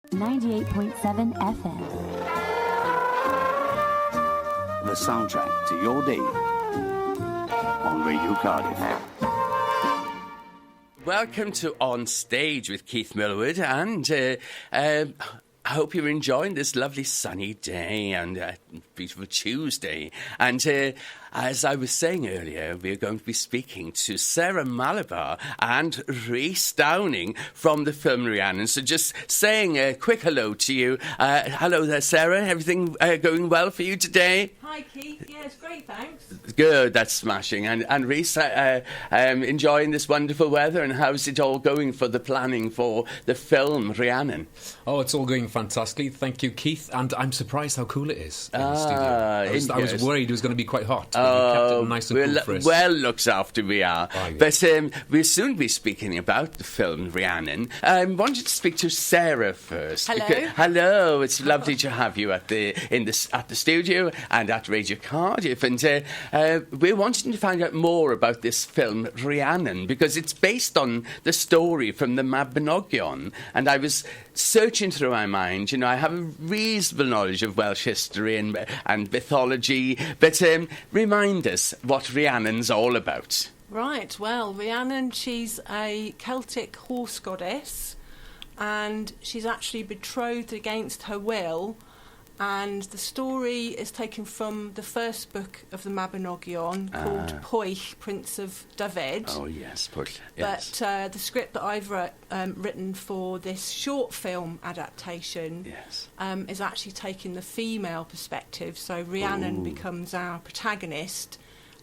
98.7 FM. The soundtrack to your day on Radio Cardiff. Welcome to On Stage with Keith Milward, and I hope you're enjoying this lovely sunny day and beautiful Tuesday. And as I was saying earlier, we're going to be speaking to Sarah Mallabar and Rhys Downing from the film Rhiannon. So just saying a quick hello to you. Hello there, Sarah. Everything going well for you today? Hi, Keith. Yeah, it's great, thanks. Good, that's smashing. And Rhys, enjoying this wonderful weather, and how's it all going for the planning for the film Rhiannon? Oh, it's all going fantastically. Thank you, Keith. And I'm surprised how cool it is in the studio. I was worried it was going to be quite hot. But we kept it nice and cool for us. Well looked after we are. Oh, yeah. But we'll soon be speaking about the film Rhiannon. I wanted to speak to Sarah first. Hello. Hello. It's lovely to have you at the studio and at Radio Cardiff. And we're wanting to find out more about this film Rhiannon, because it's based on the story from the Mabinogion. And I was searching through my mind. You know, I have a reasonable knowledge of Welsh history and mythology, but remind us what Rhiannon's all about. Right, well, Rhiannon, she's a Celtic horse goddess, and she's actually betrothed against her will, and the story is taken from the first book of the Mabinogion called Pwyll, Prince of Dyfed. Oh, yes, Pwyll, yes. But the script that I've written for this short film adaptation is actually taking the female perspective, so Rhiannon becomes our protagonist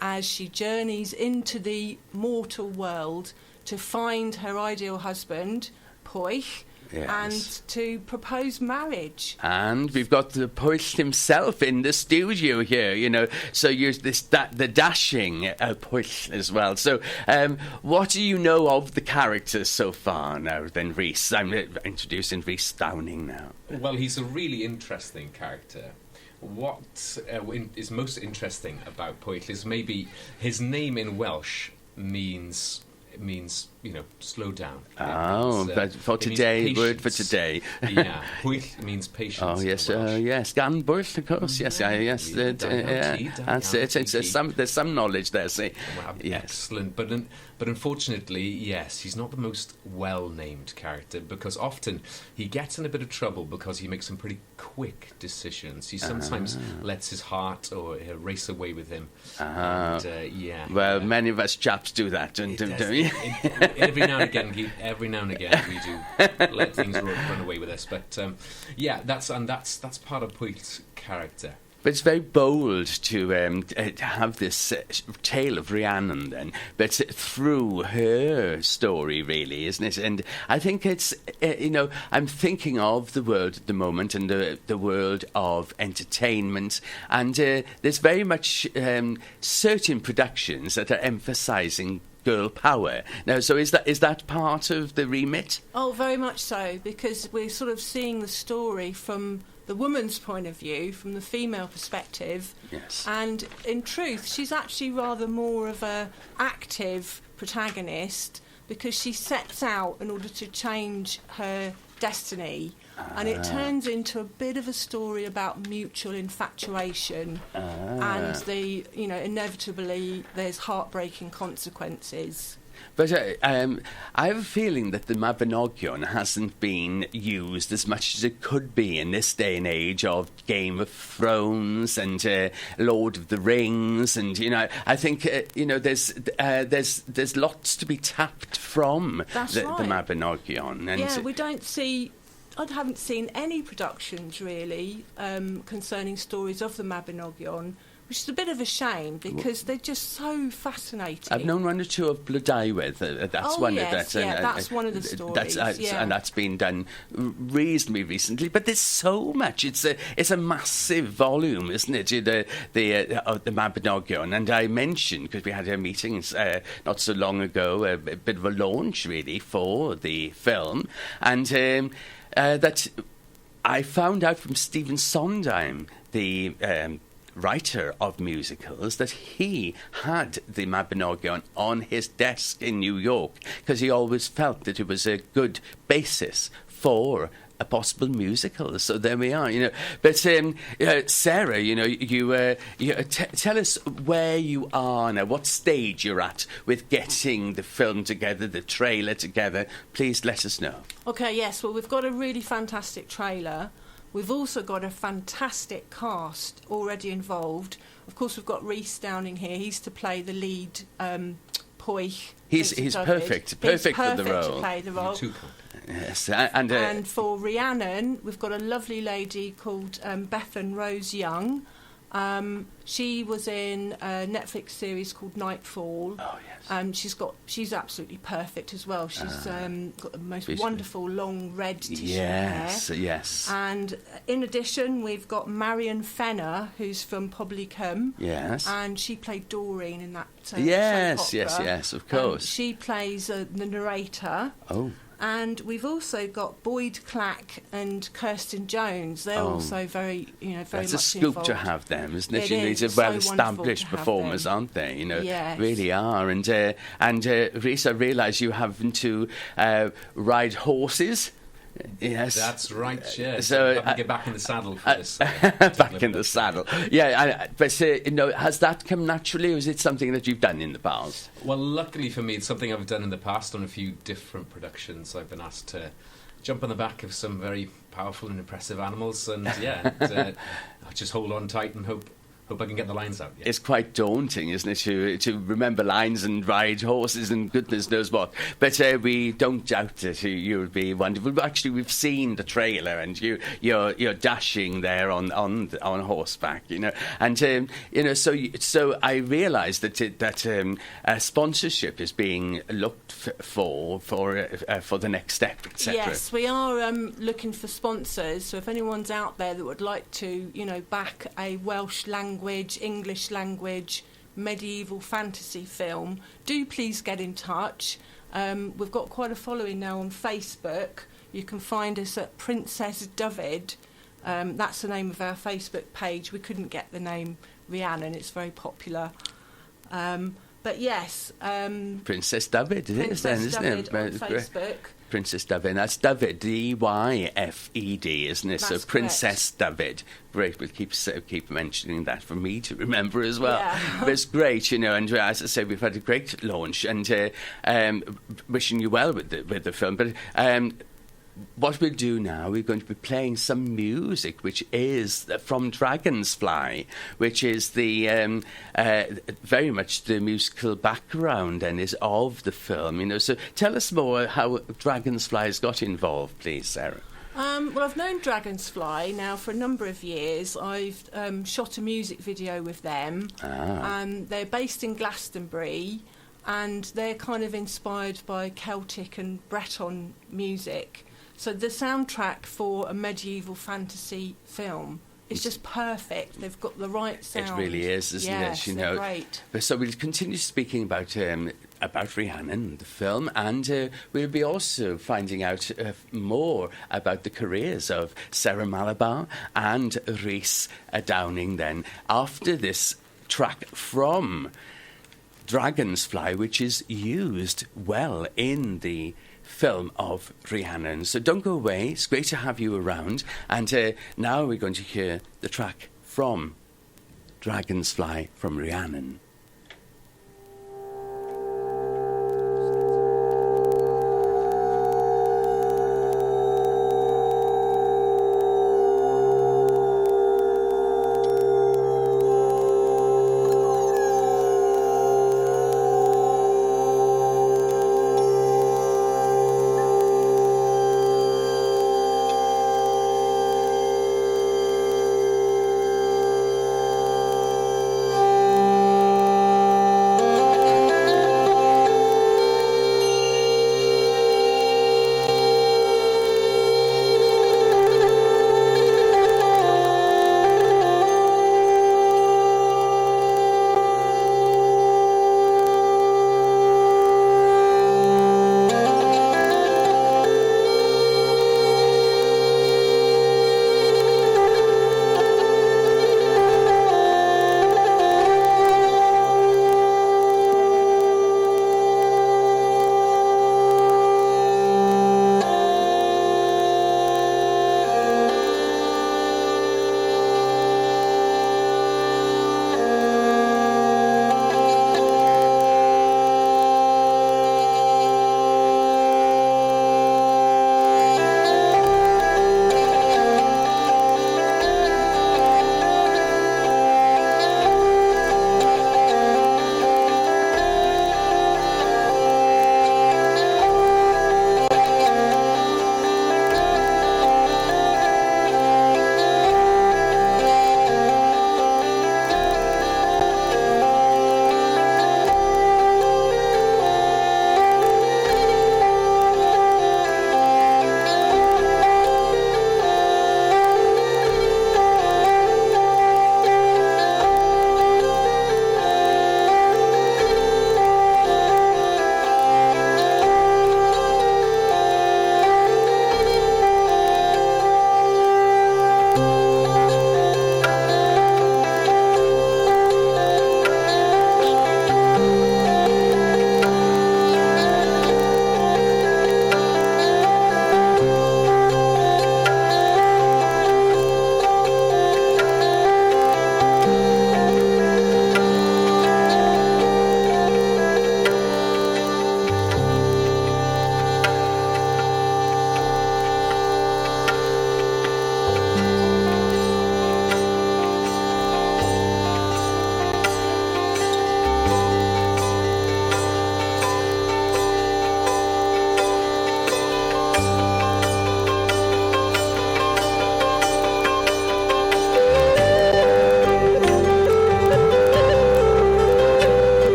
as she journeys into the mortal world to find her ideal husband, Pwyll, and to propose marriage. And we've got the Pwyll himself in the studio here, you know, so you're the dashing Pwyll as well. So what do you know of the characters so far now then, Rhys? I'm introducing Rhys Downing now. Well, he's a really interesting character. What is most interesting about Pwyll is maybe his name in Welsh means slow down. Oh, but for today, word for today. Yeah, Pwyll means patience. Oh, yes, yes. Gan Bwyll, of course. Yes, yes. That's it. There's some knowledge there. See, yes. Excellent. But unfortunately, yes, he's not the most well-named character, because often he gets in a bit of trouble because he makes some pretty quick decisions. He sometimes lets his heart race away with him. Well, many of us chaps do that, don't we? Every now and again, we do let things run away with us. But that's part of Pwyll's character. But it's very bold to have this tale of Rhiannon then, but through her story, really, isn't it? And I think it's, I'm thinking of the world at the moment and the world of entertainment, and there's very much certain productions that are emphasising girl power. Now, so is that part of the remit? Oh, very much so, because we're sort of seeing the story from the woman's point of view, from the female perspective. Yes. And in truth, she's actually rather more of a active protagonist, because she sets out in order to change her destiny. And it turns into a bit of a story about mutual infatuation, and inevitably there's heartbreaking consequences. But I have a feeling that the Mabinogion hasn't been used as much as it could be in this day and age of Game of Thrones and Lord of the Rings, and I think there's lots to be tapped from the Mabinogion. And we don't see. I haven't seen any productions really concerning stories of the Mabinogion, which is a bit of a shame, because they're just so fascinating. I've known one or two of Blodeuwedd. That's one of that. That's one of the stories. And that's been done reasonably recently. But there's so much. It's a massive volume, isn't it? The Mabinogion. And I mentioned, because we had a meeting not so long ago, a bit of a launch really for the film, and that I found out from Stephen Sondheim, the writer of musicals, that he had the Mabinogion on his desk in New York because he always felt that it was a good basis for a possible musical. So there we are, But Sarah, tell us where you are now, what stage you're at with getting the film together, the trailer together. Please let us know. Okay, yes. Well, we've got a really fantastic trailer. We've also got a fantastic cast already involved. Of course, we've got Rhys Downing here. He's to play the lead, Poich. He's perfect for the role. To play the role. Yes, and for Rhiannon, we've got a lovely lady called Bethan Rose Young. She was in a Netflix series called Nightfall. Oh yes. She's absolutely perfect as well. She's got the most wonderful long red tissue hair. Yes. And in addition, we've got Marion Fenner, who's from Poblicum. Yes. And she played Doreen in that. Yes, soap opera. yes, of course. She plays the narrator. Oh. And we've also got Boyd Clack and Kirsten Jones. They're also very, very much That's a scoop involved. to have them, isn't it? It is. These are well-established wonderful to have performers, them. aren't they? Yes. Really are. And Rhys, I realise you having to ride horses. Yes, that's right. Yeah, so I get back in the saddle for this. Back in the saddle. Yeah, but has that come naturally, or is it something that you've done in the past? Well, luckily for me, it's something I've done in the past on a few different productions. I've been asked to jump on the back of some very powerful and impressive animals, and I just hold on tight and hope I can get the lines out. Yeah. It's quite daunting, isn't it, to remember lines and ride horses and goodness knows what. But we don't doubt that you'll be wonderful. But actually, we've seen the trailer, and you're dashing there on horseback, And so I realised that sponsorship is being looked for the next step, etc. Yes, we are looking for sponsors. So if anyone's out there that would like to, back a Welsh language, English language, medieval fantasy film, do please get in touch. We've got quite a following now on Facebook. You can find us at Princess David. That's the name of our Facebook page. We couldn't get the name Rhiannon. It's very popular. But yes, Princess David, isn't it? On Facebook. Princess David. That's David, D-Y-F-E-D, isn't it? That's so Princess David. Great. We'll keep mentioning that for me to remember as well. Yeah. But it's great, and as I say, we've had a great launch, and wishing you well with the film. But what we'll do now, we're going to be playing some music, which is from Dragonfly, which is the very much the musical background and is of the film. So tell us more how Dragonfly has got involved, please, Sarah. Well, I've known Dragonfly now for a number of years. I've shot a music video with them. They're based in Glastonbury, and they're kind of inspired by Celtic and Breton music. So the soundtrack for a medieval fantasy film is just perfect. They've got the right sound. It really is, isn't it? Yes, great. So we'll continue speaking about Rhiannon, the film, and we'll be also finding out more about the careers of Sarah Mallabar and Rhys Downing then, after this track from Dragonfly, which is used well in the film of Rhiannon. So don't go away. It's great to have you around. And now we're going to hear the track from Dragonfly from Rhiannon.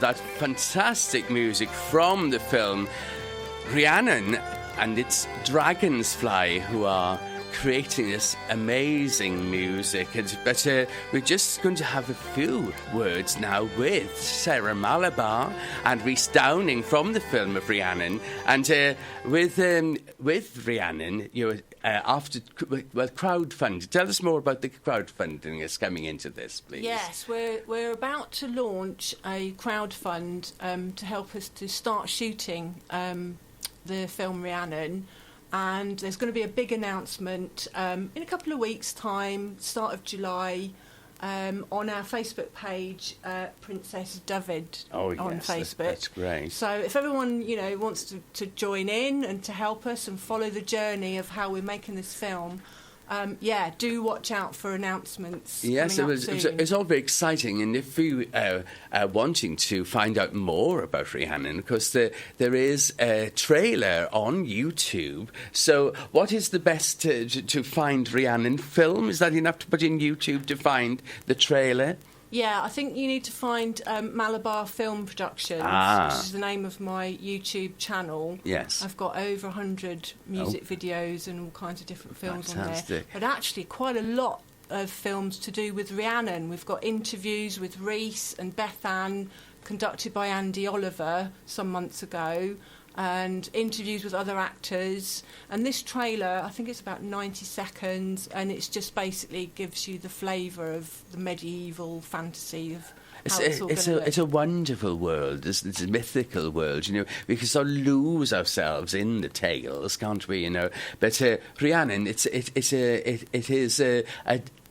that fantastic music from the film Rhiannon, and it's Dragonfly who are creating this amazing music. But we're just going to have a few words now with Sarah Mallabar and Rhys Downing from the film of Rhiannon. And with Rhiannon, after crowdfunding. Tell us more about the crowdfunding that's coming into this, please. Yes, we're about to launch a crowdfund to help us to start shooting the film Rhiannon. And there's going to be a big announcement in a couple of weeks' time, start of July, on our Facebook page, Princess David on Facebook. That's great. So if everyone wants to join in and to help us and follow the journey of how we're making this film, do watch out for announcements. Yes, it's all very exciting. And if you are wanting to find out more about Rhiannon, of course, there is a trailer on YouTube. So what is the best to find Rhiannon film? Is that enough to put in YouTube to find the trailer? Yeah, I think you need to find Mallabar Film Productions, which is the name of my YouTube channel. Yes. I've got over 100 music videos and all kinds of different films on there. But actually quite a lot of films to do with Rhiannon. We've got interviews with Rhys and Beth Ann, conducted by Andy Oliver some months ago, and interviews with other actors. And this trailer, I think it's about 90 seconds, and it's just basically gives you the flavour of the medieval fantasy of how it's all going to look. It's a wonderful world. It's a mythical world, We can sort of lose ourselves in the tales, can't we, But Rhiannon, it is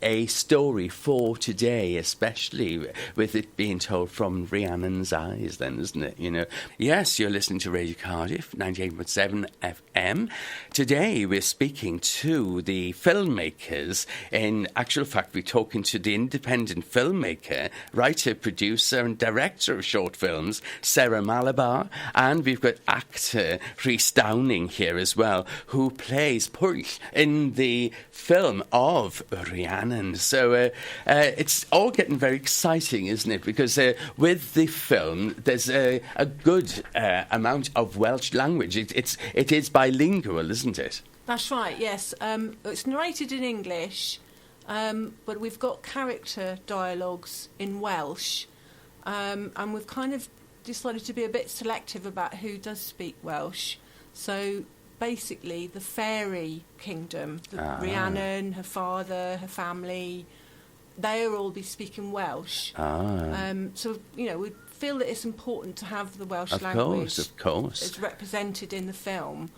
a story for today, especially with it being told from Rhiannon's eyes then, isn't it? Yes, you're listening to Radio Cardiff, 98.7 FM. Today we're speaking to the filmmakers. In actual fact, we're talking to the independent filmmaker, writer, producer and director of short films, Sarah Mallabar, and we've got actor Rhys Downing here as well, who plays Pwyll in the film of Rhiannon. So it's all getting very exciting, isn't it? Because with the film, there's a good amount of Welsh language. It is bilingual, isn't it? That's right, yes. It's narrated in English, but we've got character dialogues in Welsh, and we've kind of decided to be a bit selective about who does speak Welsh. So basically the fairy kingdom, Rhiannon, her father, her family, they'll all be speaking Welsh. So, we feel that it's important to have the Welsh language. Of course. It's represented in the film,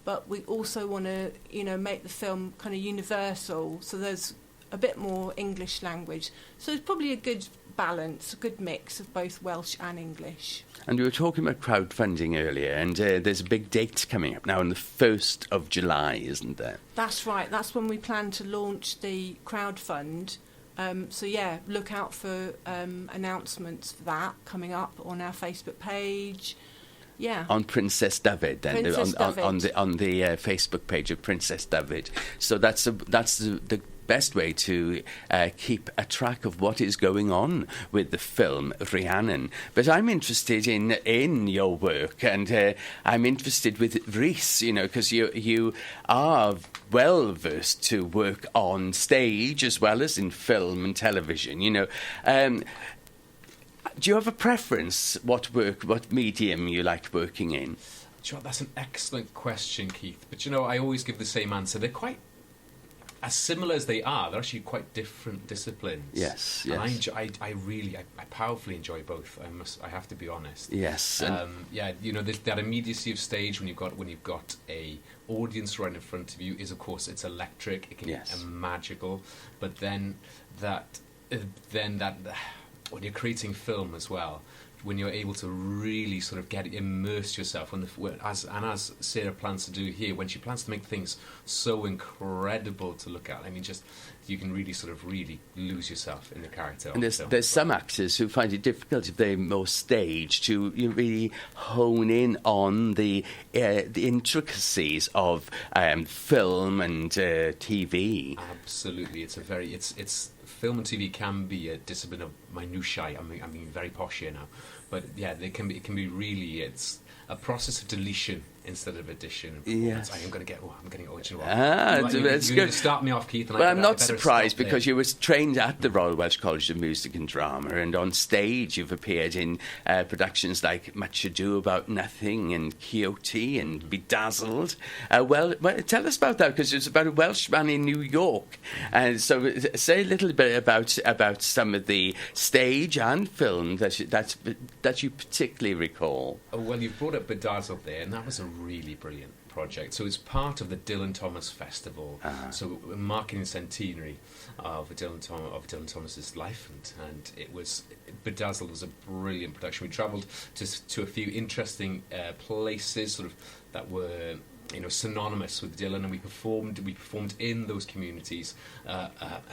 but we also want to, make the film kind of universal, so there's a bit more English language. So it's probably a good balance, a good mix of both Welsh and English. And we were talking about crowdfunding earlier, and there's a big date coming up now on the 1st of July, isn't there? That's right. That's when we plan to launch the crowdfund. Look out for announcements for that coming up on our Facebook page. Yeah. On Princess David, then on the Facebook page of Princess David. So that's the best way to keep a track of what is going on with the film Rhiannon. But I'm interested in your work, and I'm interested with Rhys, because you are well versed to work on stage as well as in film and television. Do you have a preference what medium you like working in? Sure, that's an excellent question, Keith. But I always give the same answer. They're quite as similar as they are. They're actually quite different disciplines. Yes. And I powerfully enjoy both. I have to be honest. Yes. That immediacy of stage when you've got a audience right in front of you is, of course, it's electric. It can be magical. But then that when you're creating film as well, when you're able to really sort of immerse yourself, as Sarah plans to do here, when she plans to make things so incredible to look at. I mean, just you can really sort of really lose yourself in the character. And there's some actors who find it difficult if they're more staged to really hone in on the intricacies of film and TV. Absolutely, it's film and TV can be a discipline of minutiae. I mean, very posh here now, but yeah, it can be really. It's a process of deletion instead of addition. Yes. I'm getting itching. It's You're going to start me off, Keith. And I'm not surprised because you were trained at the Royal Welsh College of Music and Drama, and on stage you've appeared in productions like Much Ado About Nothing and Quixote and Bedazzled. Well, tell us about that, because it's about a Welshman in New York. And so say a little bit about some of the stage and film that you particularly recall. Oh, well, you've brought up Bedazzled there, and that was a really brilliant project. So it's part of the Dylan Thomas Festival. So marking the centenary of Dylan Thomas's life, and it was Bedazzled was a brilliant production. We travelled to a few interesting places, sort of that were synonymous with Dylan, and we performed in those communities.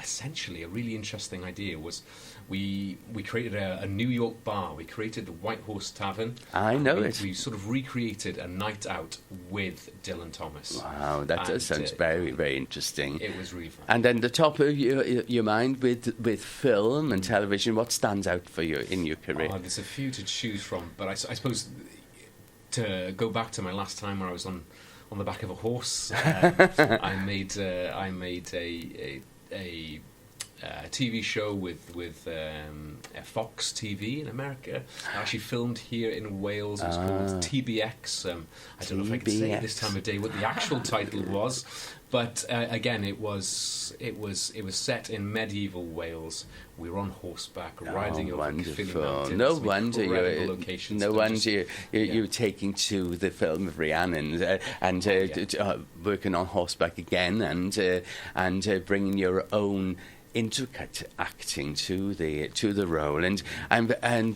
Essentially, a really interesting idea was we created a New York bar. We created the White Horse Tavern. I know it. We sort of recreated a night out with Dylan Thomas. Wow, that sounds very, very interesting. It was really fun. And then the top of your mind with film and television, what stands out for you in your career? There's a few to choose from, but I suppose to go back to my last time where I was on the back of a horse, I made a TV show with Fox TV in America. I actually filmed here in Wales. It was called TBX. I don't know if I can say at this time of day what the actual title was, but again, it was set in medieval Wales. We were on horseback, riding over Caerphilly Mountains. No wonder you're Yeah. taking to the film of Rhiannon and working on horseback again, and bringing your own intricate acting to the role, and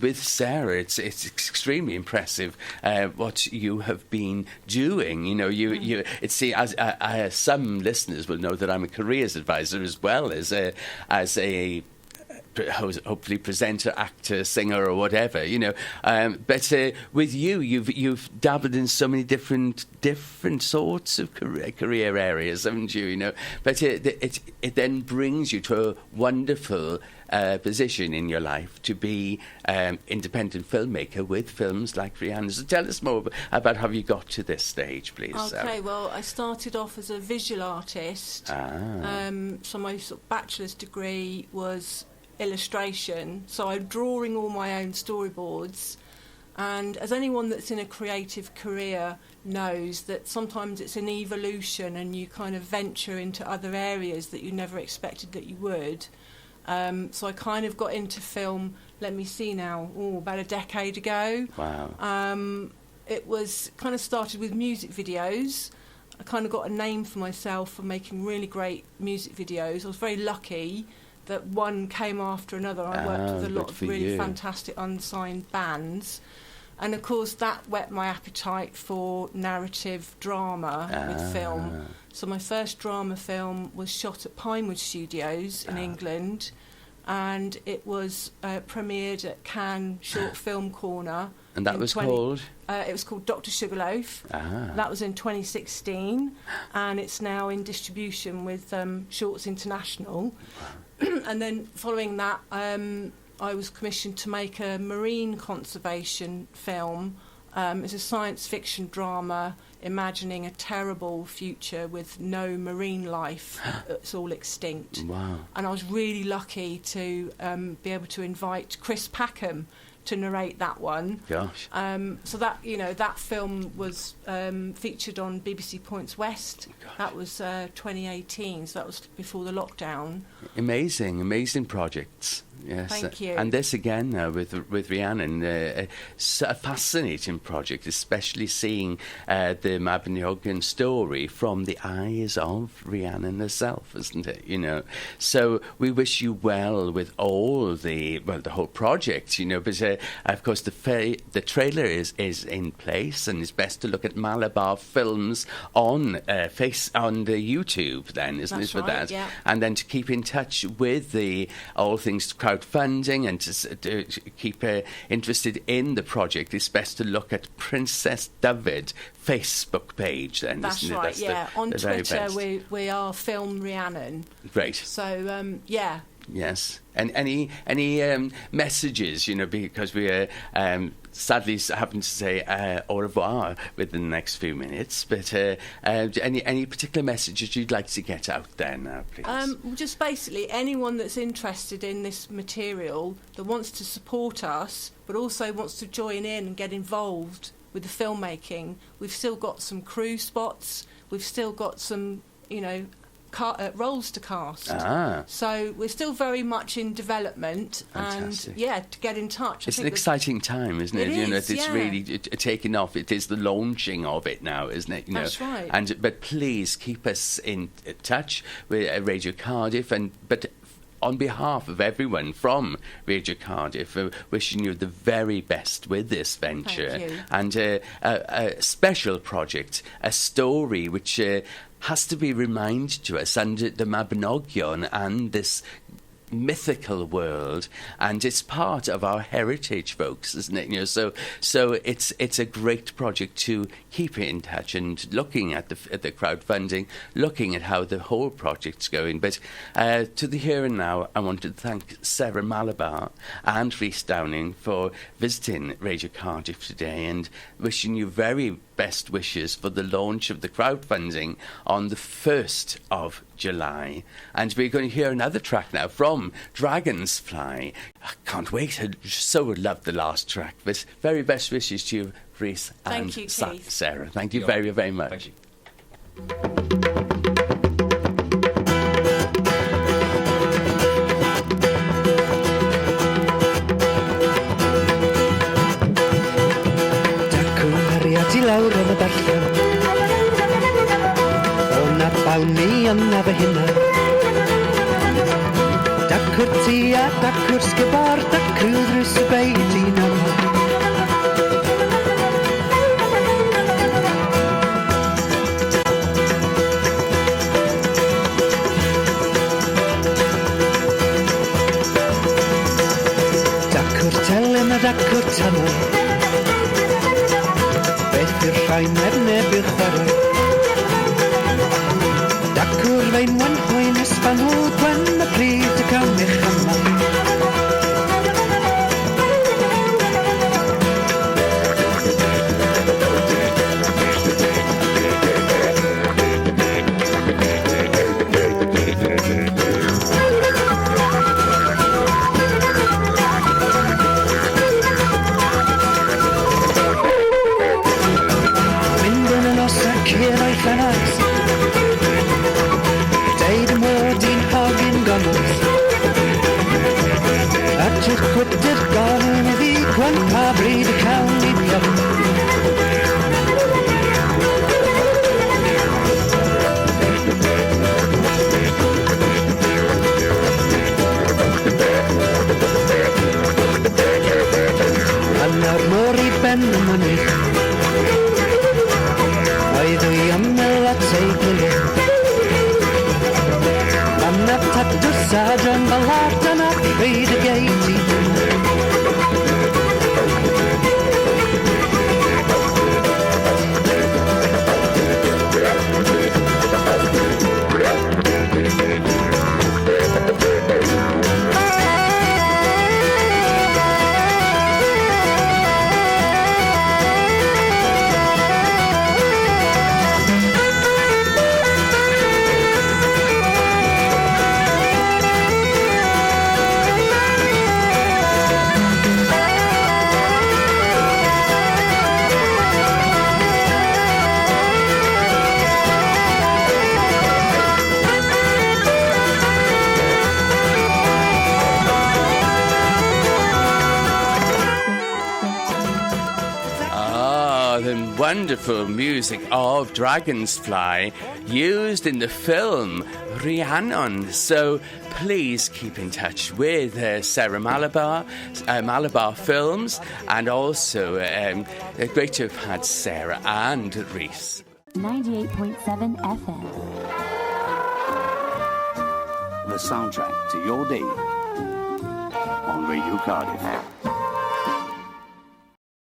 with Sarah, it's extremely impressive what you have been doing. As some listeners will know that I'm a careers advisor as well as a hopefully presenter, actor, singer, or whatever, But with you've dabbled in so many different sorts of career areas, haven't you? But it then brings you to a wonderful position in your life to be independent filmmaker with films like Rhiannon. So tell us more about how you got to this stage, please. Okay, well, I started off as a visual artist. So my sort of bachelor's degree was illustration, so I'm drawing all my own storyboards, and as anyone that's in a creative career knows, that sometimes it's an evolution and you kind of venture into other areas that you never expected that you would. So I kind of got into film, about a decade ago. Wow. It was kind of started with music videos. I kind of got a name for myself for making really great music videos. I was very lucky that one came after another. I worked with a lot of really fantastic unsigned bands, and of course that whet my appetite for narrative drama with film. So my first drama film was shot at Pinewood Studios in England, and it was premiered at Cannes Short Film Corner. And that was called? It was called Dr. Sugarloaf. That was in 2016, and it's now in distribution with Shorts International. And then following that, I was commissioned to make a marine conservation film. It's a science fiction drama imagining a terrible future with no marine life. It's all extinct. Wow. And I was really lucky to be able to invite Chris Packham to narrate that one. Gosh. So that that film was featured on BBC Points West. Gosh. That was 2018, so that was before the lockdown. Amazing projects. Yes. Thank you. And this again now with Rhiannon, a fascinating project, especially seeing the Mabinogion story from the eyes of Rhiannon herself, isn't it? You know, so we wish you well with all the whole project. You know, but of course the trailer is in place, and it's best to look at Mallabar Films on the YouTube. Then isn't That's it for right, that? yeah. And then to keep in touch with the all things crowdfunding and to keep interested in the project, it's best to look at Princess David Facebook page. Then That's isn't it? right. That's Yeah, on the very Twitter best. we are Film Rhiannon. Great. So yeah. Yes. And any messages, you know, because we sadly having to say au revoir within the next few minutes, but any particular messages you'd like to get out there now, please? Just basically anyone that's interested in this material that wants to support us, but also wants to join in and get involved with the filmmaking. We've still got some crew spots. We've still got some, you know, roles to cast. So we're still very much in development. Fantastic. And yeah, to get in touch. It's an exciting time, isn't it? It You know, is, it's yeah. really taking off. It is the launching of it now, isn't it? You know? That's right. But please keep us in touch with Radio Cardiff, but on behalf of everyone from Radio Cardiff, wishing you the very best with this venture. Thank you. And a special project, a story which has to be reminded to us under the Mabinogion and this mythical world, and it's part of our heritage, folks, isn't it? You know, so it's a great project to keep in touch and looking at the crowdfunding, looking at how the whole project's going. But to the here and now, I want to thank Sarah Mallabar and Rhys Downing for visiting Radio Cardiff today, and wishing you very best wishes for the launch of the crowdfunding on the 1st of July. And we're going to hear another track now from Dragon's Fly. I can't wait. I so would love the last track. But very best wishes to you, Rhys and Thank you, Keith. Sarah. Thank you very, very much. Thank you. Nghariad I lawr yn y darllen O na bawn ni yna fy hynna Dacwr ti a dacwr sgybar Dacwr ddrws y beid i'n yma Dacwr telem a dacwr tamol Beth yw'r rhain er neb yw'r chwarae Dacwr fe'n wenhwy'n ysbanol Gwen y pryd y gawn eich amau Mynd yn y nos ac i'r o'i llanas Deud yn word i'n hogyn gomwys A trwch gwydr gorn iddi Gwan pa bryd y cawn i bion A nawr mor i ben y mynydd Oedd o'i ymyl at ei gilydd Anna tadwr sadron balad yna Bryd y geit i wonderful music of Dragon's Fly used in the film Rhiannon. So please keep in touch with Sarah Mallabar, Mallabar Films, and also great to have had Sarah and Rhys. 98.7 FM. The soundtrack to your day on Radio Cardiff.